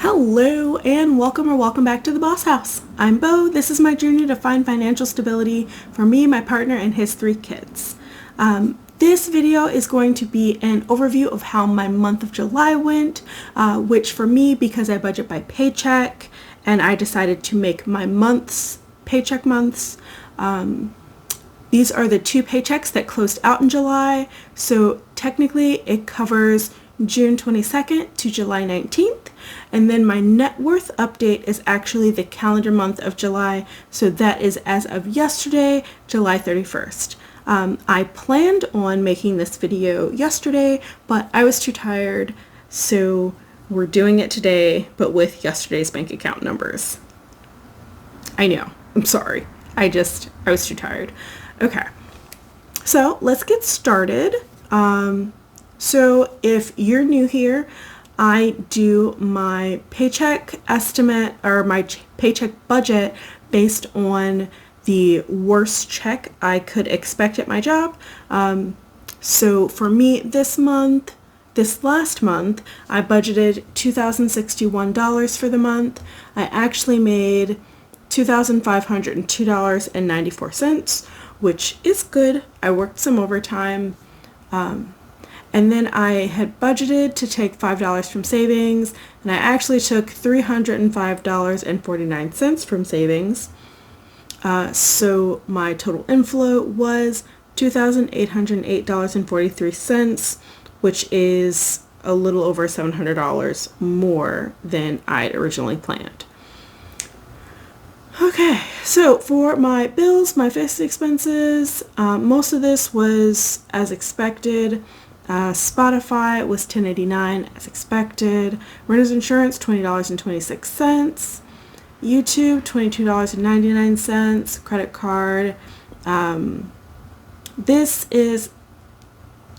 Hello and welcome back to the Boss House. I'm Bo. This is my journey to find financial stability for me, my partner, and his 3 kids. This video is going to be an overview of how my month of July went, which for me, because I budget by paycheck and I decided to make my months paycheck months, these are the 2 paychecks that closed out in July, so technically it covers June 22nd to July 19th, and then my net worth update is actually the calendar month of July, so that is as of yesterday, July 31st. I planned on making this video yesterday, but I was too tired, so we're doing it today, but with yesterday's bank account numbers. I know, I'm sorry. I was too tired. Okay, so let's get started. So if you're new here, I do my paycheck estimate or my paycheck budget based on the worst check I could expect at my job. So for me this last month, I budgeted $2,061 for the month. I actually made $2,502.94, which is good. I worked some overtime. And then I had budgeted to take $5 from savings, and I actually took $305.49 from savings. So my total inflow was $2,808.43, which is a little over $700 more than I'd originally planned. Okay, so for my bills, my fixed expenses, most of this was as expected. Spotify was $10.89 as expected. Renter's insurance, $20.26. YouTube, $22.99. Credit card. This is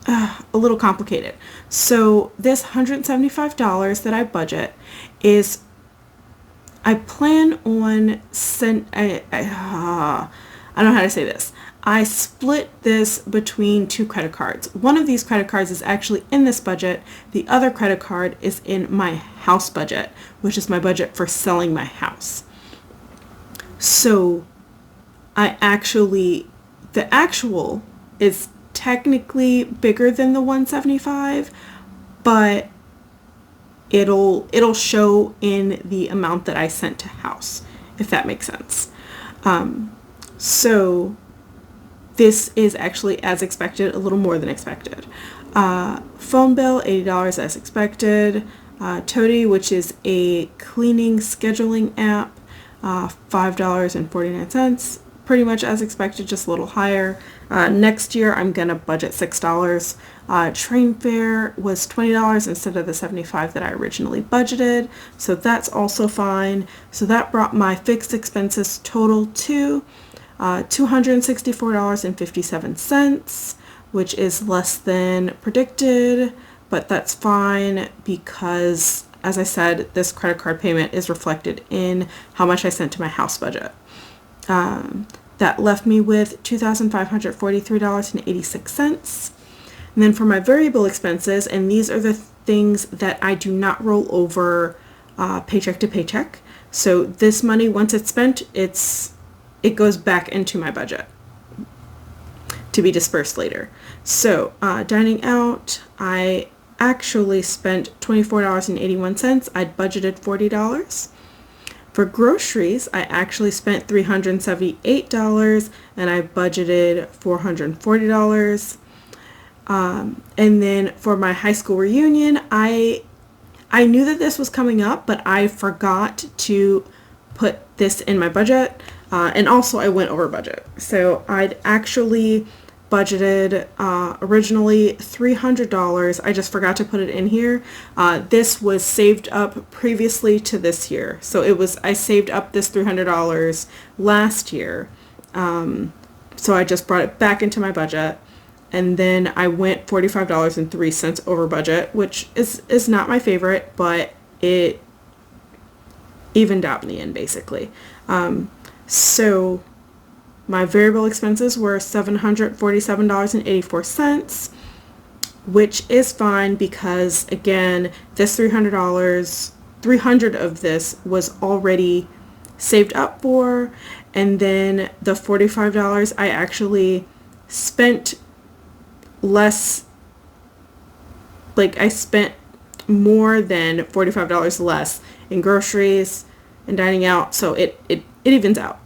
a little complicated. So this $175 that I budget is, I plan on I don't know how to say this. I split this between 2 credit cards. One of these credit cards is actually in this budget. The other credit card is in my house budget, which is my budget for selling my house. So the actual is technically bigger than the 175, but it'll show in the amount that I sent to house, if that makes sense. So this is actually as expected, a little more than expected. Phone bill, $80 as expected. Toady, which is a cleaning scheduling app, $5.49, pretty much as expected, just a little higher. Next year, I'm going to budget $6. Train fare was $20 instead of the $75 that I originally budgeted, so that's also fine. So that brought my fixed expenses total to $264.57, which is less than predicted, but that's fine because, as I said, this credit card payment is reflected in how much I sent to my house budget. That left me with $2,543.86. And then for my variable expenses, and these are the things that I do not roll over paycheck to paycheck. So this money, once it's spent, it goes back into my budget to be dispersed later. So dining out, I actually spent $24.81. I'd budgeted $40. For groceries, I actually spent $378 and I budgeted $440. And then for my high school reunion, I knew that this was coming up, but I forgot to put this in my budget. And also I went over budget. So I'd actually budgeted originally $300. I just forgot to put it in here. This was saved up previously to this year. So I saved up this $300 last year. So I just brought it back into my budget. And then I went $45.03 over budget, which is not my favorite, but it evened out in the end, basically. So my variable expenses were $747.84, which is fine because, again, this $300 $300 of this was already saved up for, and then the $45 I actually spent less, like I spent more than $45 less in groceries and dining out, so it evens out.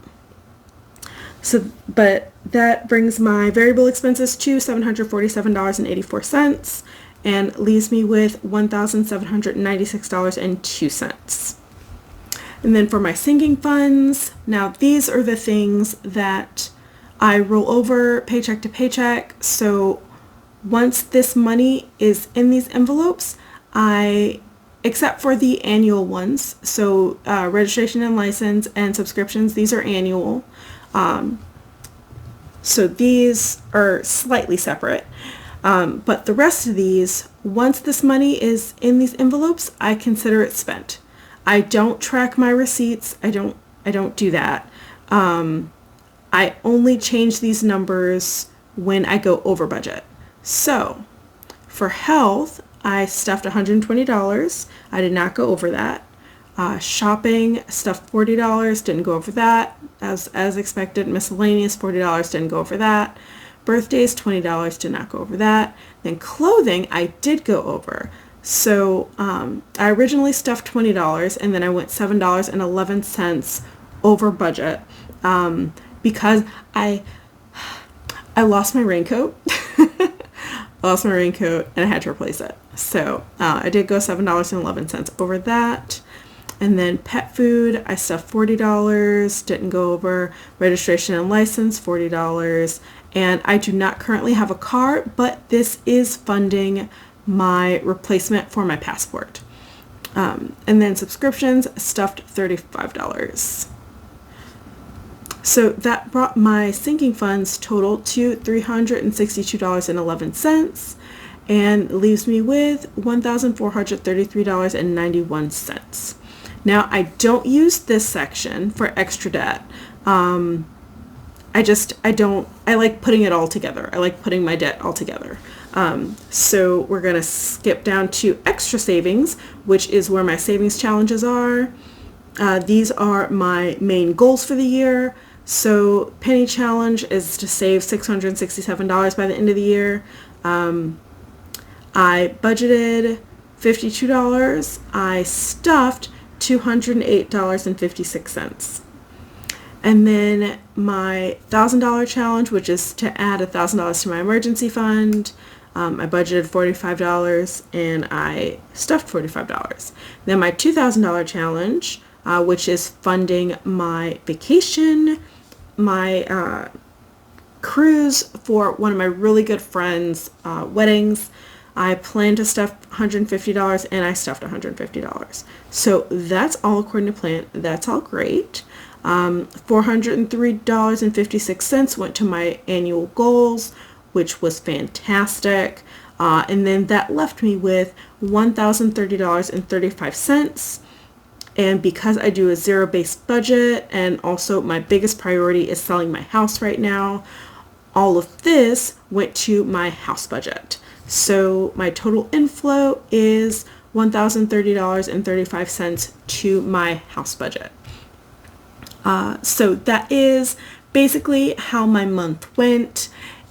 So, but that brings my variable expenses to $747.84 and leaves me with $1,796.02. And then for my sinking funds, now these are the things that I roll over paycheck to paycheck. So once this money is in these envelopes, except for the annual ones, so registration and license and subscriptions, these are annual. So these are slightly separate. But the rest of these, once this money is in these envelopes, I consider it spent. I don't track my receipts. I don't do that. I only change these numbers when I go over budget. So for health, I stuffed $120. I did not go over that. Shopping, stuffed $40, didn't go over that as expected. Miscellaneous, $40, didn't go over that. Birthdays, $20, did not go over that. Then clothing, I did go over. So I originally stuffed $20, and then I went $7.11 over budget because I lost my raincoat. And I had to replace it. So I did go $7.11 over that. And then pet food, I stuffed $40, didn't go over. Registration and license, $40. And I do not currently have a car, but this is funding my replacement for my passport. And then subscriptions, stuffed $35. So that brought my sinking funds total to $362.11 and leaves me with $1,433.91. Now, I don't use this section for extra debt. I like putting it all together. I like putting my debt all together. So we're going to skip down to extra savings, which is where my savings challenges are. These are my main goals for the year. So penny challenge is to save $667 by the end of the year. I budgeted $52. I stuffed $208.56. And then my $1,000 challenge, which is to add $1,000 to my emergency fund. I budgeted $45 and I stuffed $45. Then my $2,000 challenge, which is funding my vacation, my cruise for one of my really good friends' weddings. I planned to stuff $150 and I stuffed $150. So that's all according to plan. That's all great. $403.56 went to my annual goals, which was fantastic. And then that left me with $1,030.35. And because I do a zero-based budget and also my biggest priority is selling my house right now, all of this went to my house budget. So my total inflow is $1,030.35 to my house budget. So that is basically how my month went.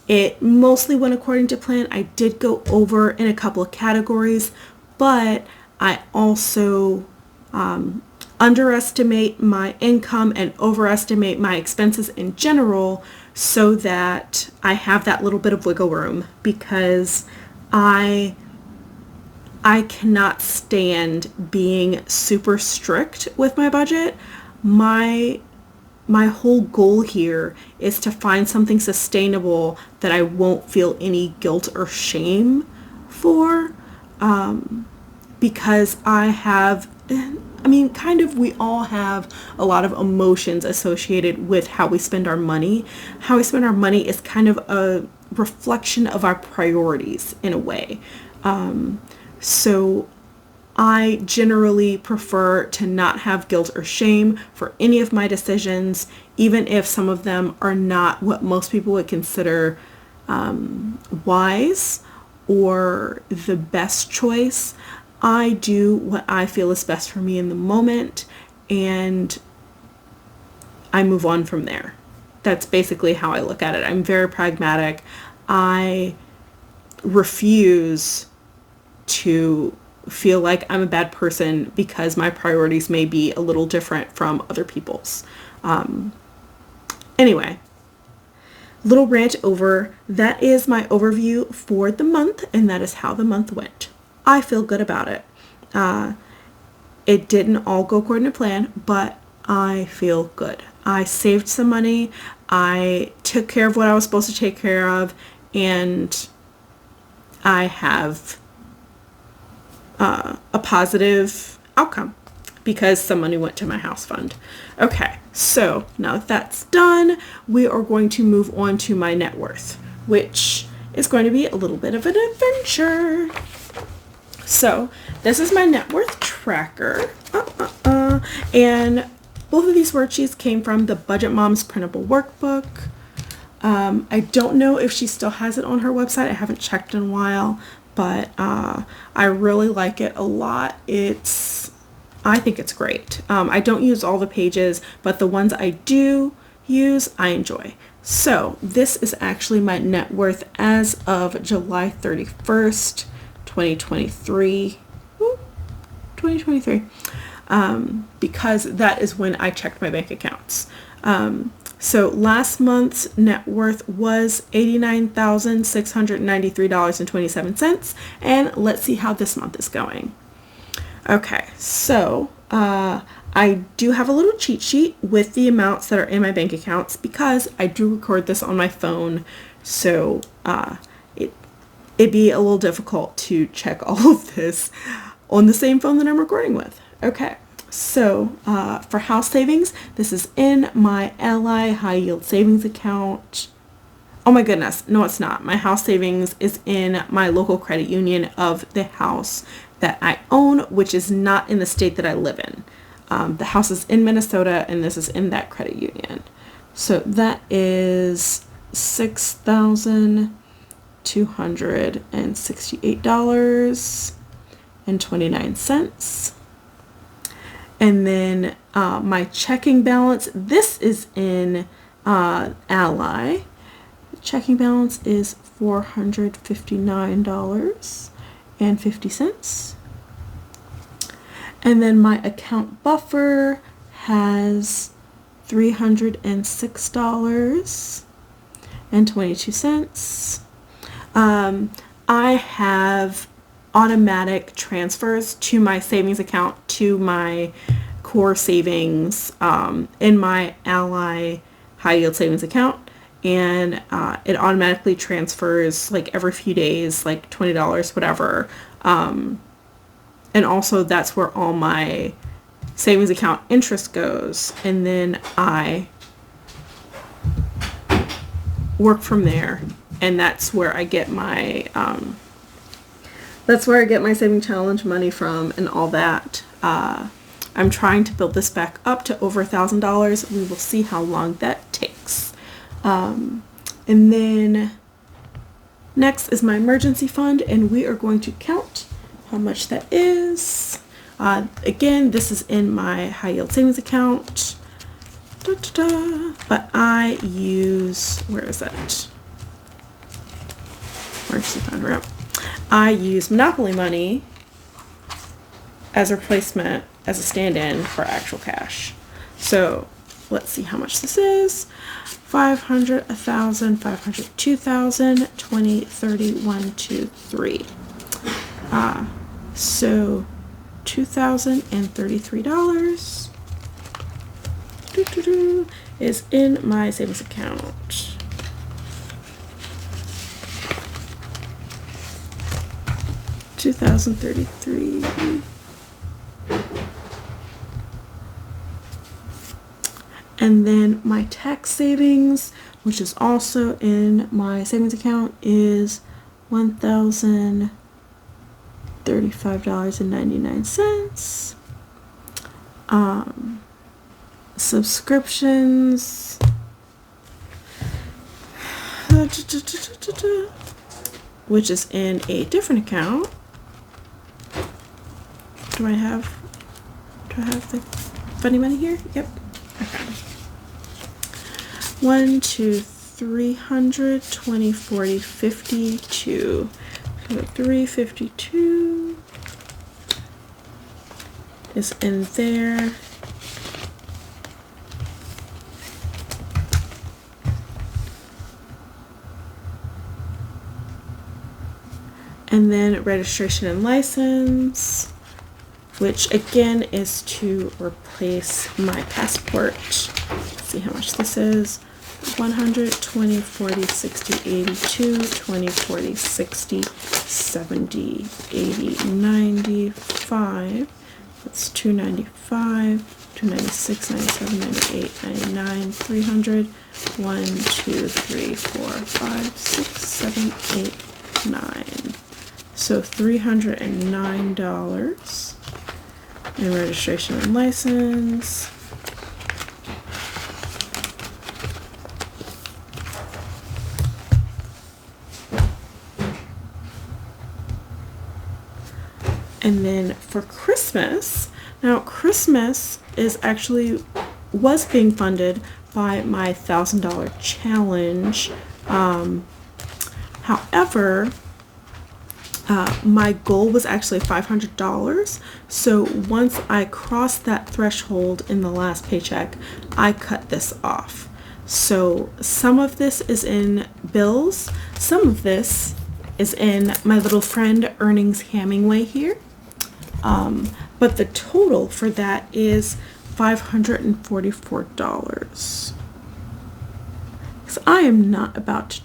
It mostly went according to plan. I did go over in a couple of categories, but I also underestimate my income and overestimate my expenses in general so that I have that little bit of wiggle room, because I cannot stand being super strict with my budget. My whole goal here is to find something sustainable that I won't feel any guilt or shame for, because we all have a lot of emotions associated with how we spend our money. How we spend our money is kind of a reflection of our priorities in a way. So I generally prefer to not have guilt or shame for any of my decisions, even if some of them are not what most people would consider wise or the best choice. I do what I feel is best for me in the moment, and I move on from there. That's basically how I look at it. I'm very pragmatic. I refuse to feel like I'm a bad person because my priorities may be a little different from other people's. Anyway, little rant over. That is my overview for the month, and that is how the month went. I feel good about it. It didn't all go according to plan, but I feel good. I saved some money. I took care of what I was supposed to take care of, and I have a positive outcome because some money went to my house fund. Okay, so now that that's done, we are going to move on to my net worth, which is going to be a little bit of an adventure. So this is my net worth tracker. And both of these worksheets came from the Budget Mom's printable workbook. I don't know if she still has it on her website. I haven't checked in a while, but I really like it a lot. I think it's great. I don't use all the pages, but the ones I do use, I enjoy. So this is actually my net worth as of July 31st, 2023. 2023. Because that is when I checked my bank accounts. So last month's net worth was $89,693.27. And let's see how this month is going. Okay, so I do have a little cheat sheet with the amounts that are in my bank accounts because I do record this on my phone. So it'd be a little difficult to check all of this on the same phone that I'm recording with. Okay. So for house savings, this is in my Ally high yield savings account. Oh my goodness, no it's not. My house savings is in my local credit union of the house that I own, which is not in the state that I live in. The house is in Minnesota and this is in that credit union. So that is $6,268.29. And then my checking balance, this is in Ally. The checking balance is $459.50. And then my account buffer has $306.22. I have automatic transfers to my savings account to my core savings in my Ally high yield savings account, and it automatically transfers like every few days, like $20, whatever, and also that's where all my savings account interest goes, and then I work from there, and that's where I get my saving challenge money from and all that. I'm trying to build this back up to over $1,000. We will see how long that takes. And then next is my emergency fund, and we are going to count how much that is. Again, this is in my high yield savings account. But I use, where is it? Emergency fund, right? I use Monopoly money as a replacement, as a stand-in for actual cash. So let's see how much this is. 500, 1,000, 500, 2,000, 20, 30, 1, 2, 3. So $2,033 is in my savings account. $2,033. And then my tax savings, which is also in my savings account, is $1,035.99. Subscriptions, which is in a different account, Do I have the funny money here? Yep. Okay. 1, 2, 300, 20, 40, 52. So 352 is in there. And then registration and license, which again is to replace my passport. Let's see how much this is. 100, 20, 40, 60, 82, 20, 40, 60, 70, 80, 95. That's 295, 296, 97, 98, 99, 300. 1, 2, 3, 4, 5, 6, 7, 8, 9. So $309 in registration and license. And then for Christmas, now Christmas was being funded by my $1,000 challenge. However, my goal was actually $500. So once I crossed that threshold in the last paycheck, I cut this off. So some of this is in bills. Some of this is in my little friend Earnings Hemingway here. But the total for that is $544. Because I'm not about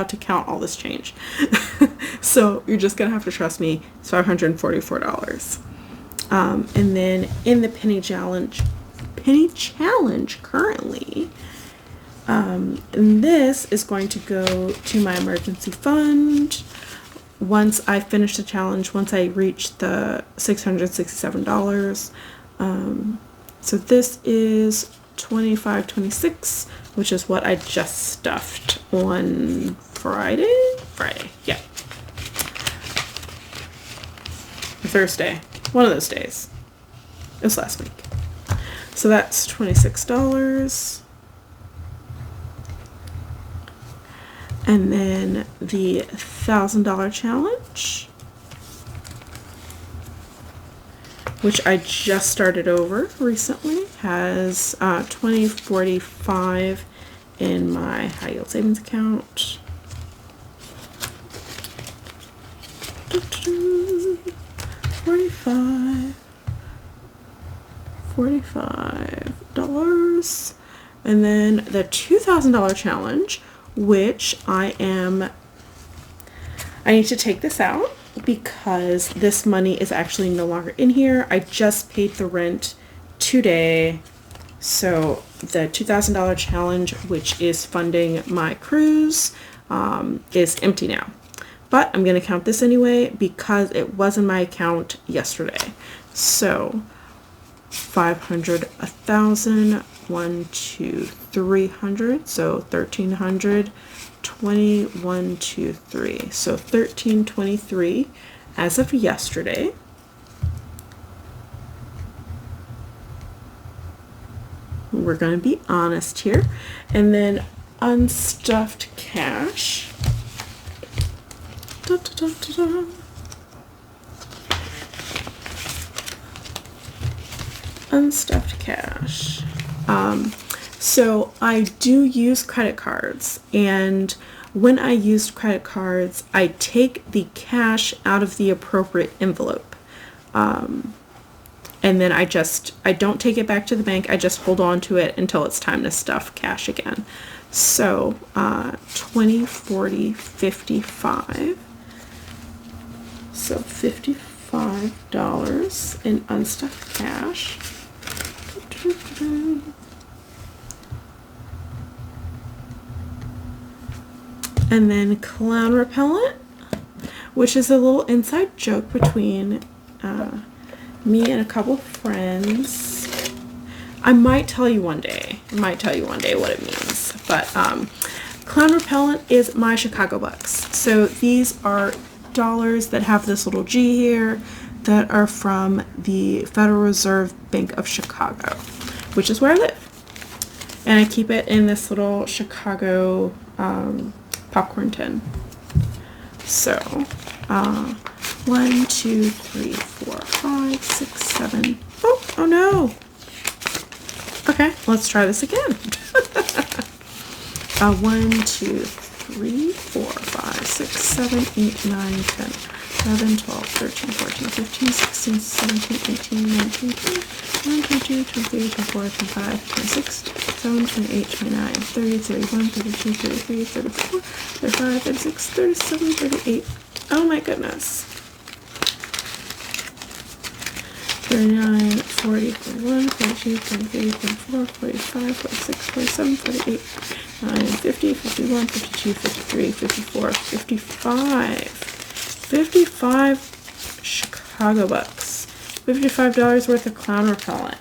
to count all this change. So you're just gonna have to trust me. It's $544. And then in the penny challenge currently, and this is going to go to my emergency fund. Once I finish the challenge, once I reach the $667. So this is $25.26, which is what I just stuffed on Friday, yeah. Thursday, one of those days. It was last week. So that's $26. And then the $1,000 challenge, which I just started over recently, has $20.45 in my high yield savings account. $45. And then the $2,000 challenge, which I need to take this out because this money is actually no longer in here. I just paid the rent today. So the $2,000 challenge, which is funding my cruise, is empty now. But I'm going to count this anyway because it was in my account yesterday. So 500, 1,000, 1, 2, 300, so 1,300, 20, 1, 2, 3. So 1,323 as of yesterday. We're going to be honest here. And then unstuffed cash. Da, da, da, da, da. Unstuffed cash. So I do use credit cards, and when I use credit cards, I take the cash out of the appropriate envelope. And then I don't take it back to the bank. I just hold on to it until it's time to stuff cash again. So 20, 40, 55. So $55 in unstuffed cash. And then clown repellent, which is a little inside joke between me and a couple of friends. I might tell you one day what it means. But clown repellent is my Chicago bucks. So these are dollars that have this little G here that are from the Federal Reserve Bank of Chicago, which is where I live. And I keep it in this little Chicago popcorn tin. So, 1, 2, 3, 4, 5, 6, 7. Oh no. Okay, let's try this again. 1, 2, 3, 4, 5, 6, 7, 8, 9, 10, 11, 12, 13, 14, 15, 16, 17, 18, 19, 20, 21, 22, 23, 24, 25, 26, 27, 28, 29, 30, 31, 32, 33, 34, 35, 36, 37, 38. Oh my goodness. 39, 40, 41, 42, 43, 44, 45, 46, 47, 48, 9, 50, 51, 52, 53, 54, 55. 55 Chicago bucks. $55 worth of clown repellent.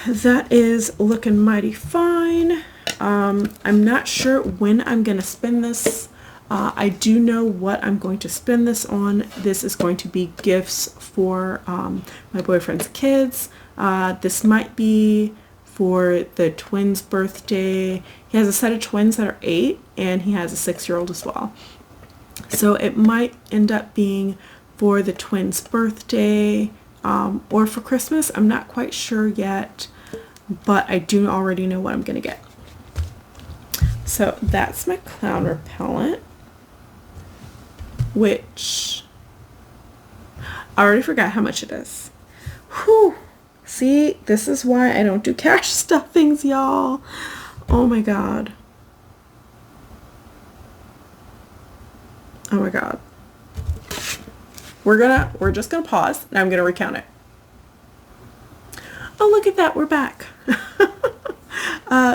That is looking mighty fine. I'm not sure when I'm going to spend this. I do know what I'm going to spend this on. This is going to be gifts for my boyfriend's kids. This might be for the twins' birthday. He has a set of twins that are 8, and he has a 6-year-old as well. So it might end up being for the twins' birthday or for Christmas. I'm not quite sure yet, but I do already know what I'm going to get. So that's my clown repellent, which I already forgot how much it is. Whew. See, this is why I don't do cash stuffings, y'all. Oh my god. Oh my god. We're just gonna pause and I'm gonna recount it. Oh, look at that, we're back.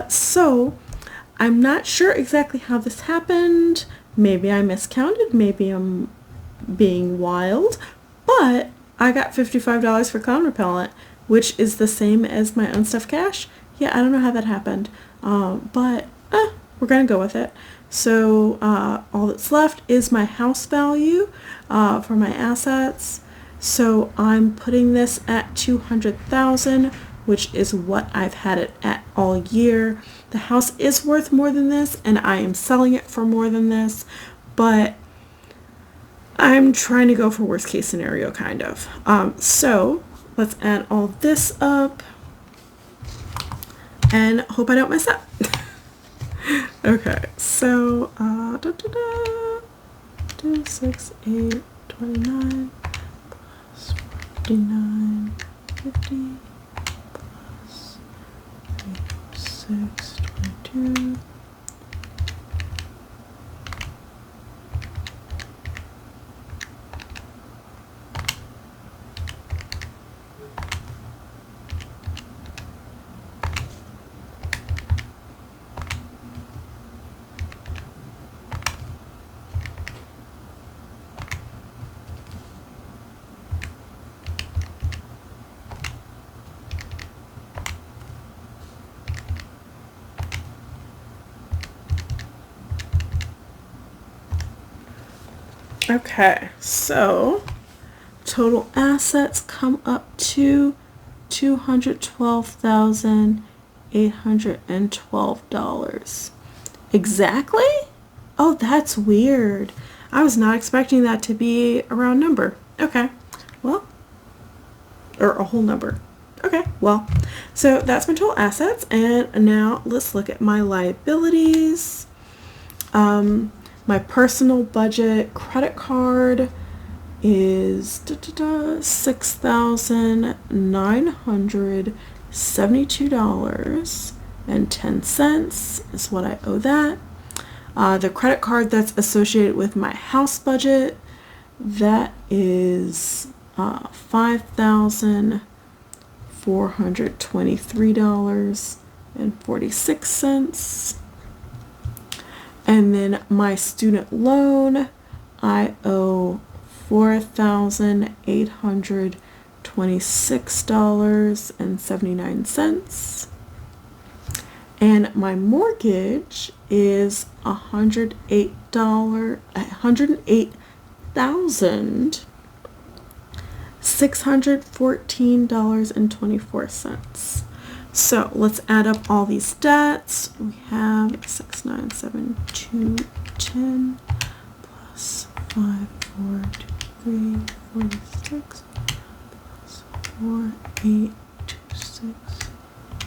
So I'm not sure exactly how this happened. Maybe I miscounted, maybe I'm being wild, but I got $55 for clown repellent, which is the same as my unstuffed cash. Yeah, I don't know how that happened, but we're gonna go with it. So all that's left is my house value for my assets. So I'm putting this at $200,000, which is what I've had it at all year. The house is worth more than this, and I am selling it for more than this, but I'm trying to go for worst case scenario, kind of. So let's add all this up and hope I don't mess up. Okay, so 2, 6, 8, 29 plus 49, 50 plus 3, 6, 22. Okay, so total assets come up to $212,812. Exactly? Oh, that's weird. I was not expecting that to be a round number. Okay, well, or a whole number. Okay, well, so that's my total assets, and now let's look at my liabilities. My personal budget credit card is $6,972.10 is what I owe that. The credit card that's associated with my house budget, that is $5,423.46. And then my student loan, I owe $4,826.79. And my mortgage is $108,000 $614.24. So let's add up all these debts. We have 6, 9, 7, 2, 10 plus 5, 4, 2, 3, 46 plus 4, 8, 2, 6,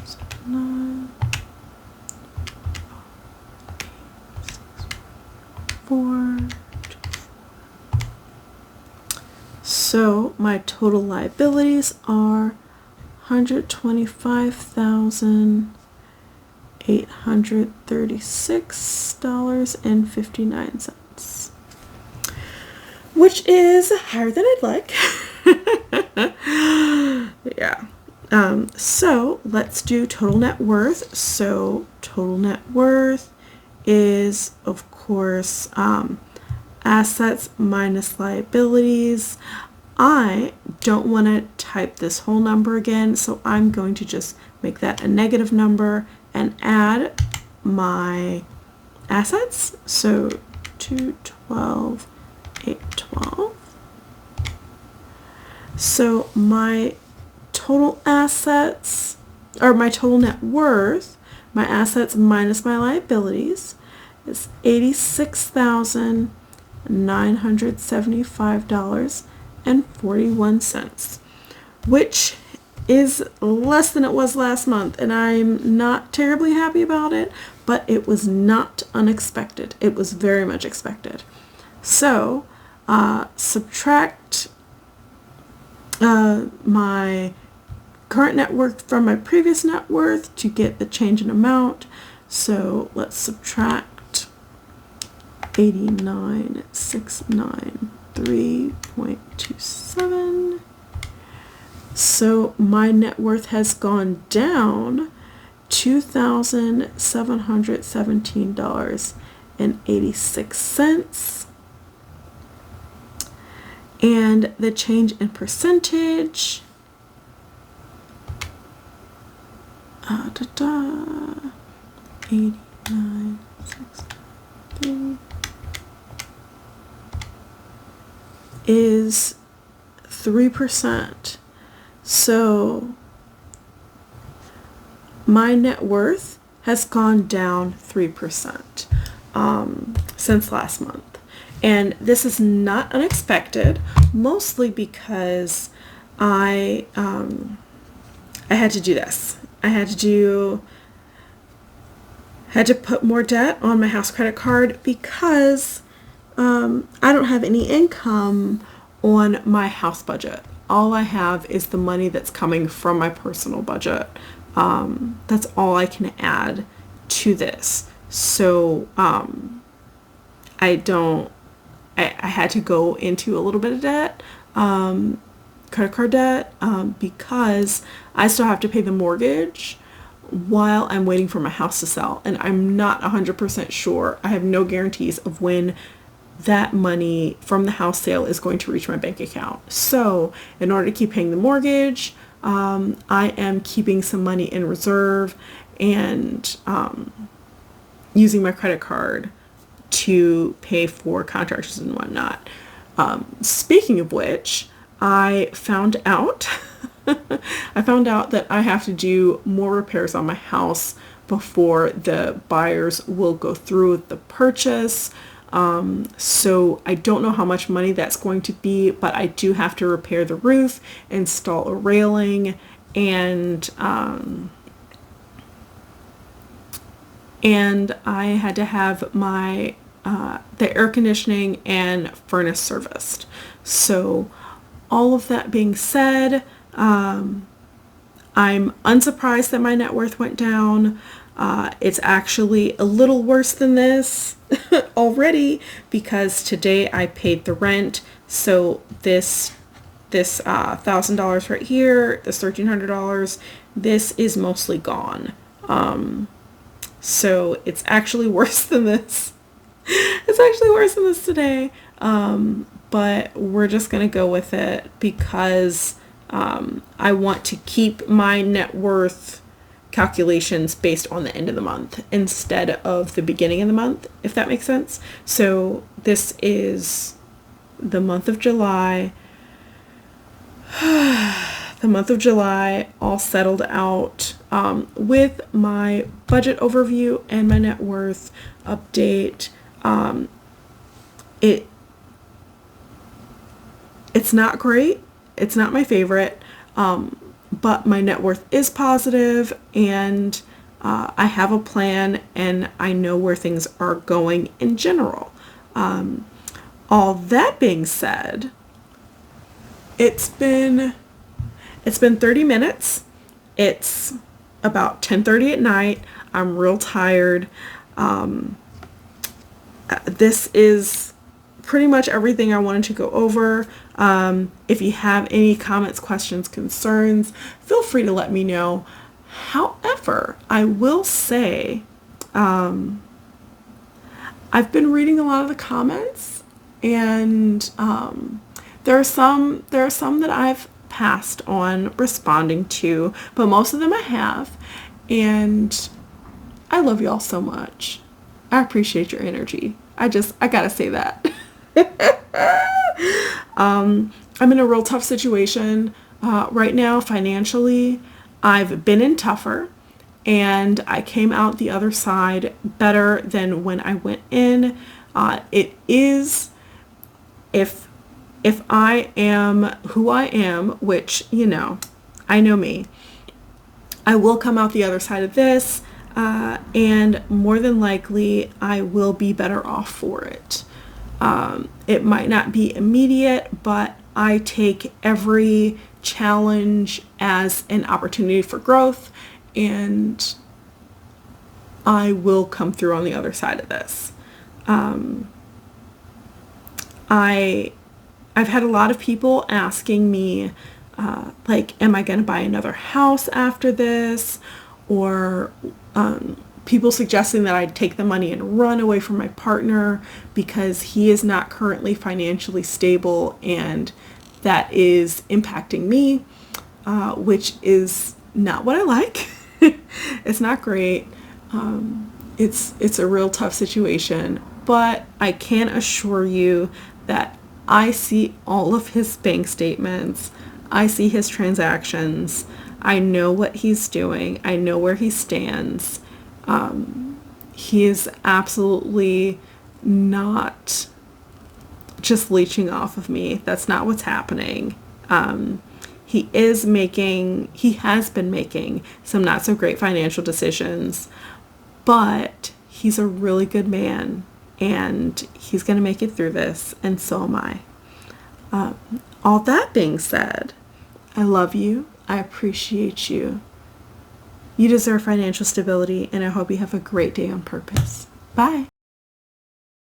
7, 9, 8, 6, 4, 2, 4. So my total liabilities are $125,836.59, which is higher than I'd like. Yeah. So let's do total net worth. So total net worth is, of course, assets minus liabilities. I don't want to type this whole number again, so I'm going to just make that a negative number and add my assets. So 212, 812. So my total assets, or my total net worth, my assets minus my liabilities, is $86,975.41, which is less than it was last month, and I'm not terribly happy about it, but it was not unexpected. It was very much expected. So subtract my current net worth from my previous net worth to get the change in amount. So let's subtract 89,693.27. So my net worth has gone down $2,717.86. And the change in percentage, 89,693 is 3%. So my net worth has gone down 3% since last month. And this is not unexpected, mostly because I had to do this. I had to put more debt on my house credit card because I don't have any income on my house budget. All I have is the money that's coming from my personal budget. That's all I can add to this. So I had to go into a little bit of debt, credit card debt, because I still have to pay the mortgage while I'm waiting for my house to sell. And I'm not 100% sure. I have no guarantees of when that money from the house sale is going to reach my bank account. So in order to keep paying the mortgage, I am keeping some money in reserve and using my credit card to pay for contractors and whatnot. Speaking of which, I found out that I have to do more repairs on my house before the buyers will go through with the purchase. So I don't know how much money that's going to be, but I do have to repair the roof, install a railing, and I had to have my the air conditioning and furnace serviced. So all of that being said, I'm unsurprised that my net worth went down. It's actually a little worse than this already because today I paid the rent. So this $1,000 right here, this $1,300, this is mostly gone. So it's actually worse than this. It's actually worse than this today. But we're just going to go with it because I want to keep my net worth calculations based on the end of the month instead of the beginning of the month, if that makes sense. So this is the month of July. the month of July all settled out with my budget overview and my net worth update. It's not great. It's not my favorite, but my net worth is positive, and I have a plan, and I know where things are going in general. All that being said, it's been 30 minutes. It's about 10:30 at night. I'm real tired. This is pretty much everything I wanted to go over. If you have any comments, questions, concerns, feel free to let me know. However, I will say, I've been reading a lot of the comments, and there are some that I've passed on responding to, but most of them I have, and I love y'all so much. I appreciate your energy. I gotta say that. I'm in a real tough situation right now financially. I've been in tougher, and I came out the other side better than when I went in. It is, if I am who I am, which, I know me, I will come out the other side of this, and more than likely I will be better off for it. It might not be immediate, but I take every challenge as an opportunity for growth, and I will come through on the other side of this. I've had a lot of people asking me, am I going to buy another house after this? Or people suggesting that I take the money and run away from my partner because he is not currently financially stable, and that is impacting me, which is not what I like. It's not great. It's a real tough situation, but I can assure you that I see all of his bank statements. I see his transactions. I know what he's doing. I know where he stands. He is absolutely not just leeching off of me. That's not what's happening. He has been making some not so great financial decisions, but he's a really good man, and he's going to make it through this, and so am I. All that being said, I love you. I appreciate you. You deserve financial stability, and I hope you have a great day on purpose. Bye.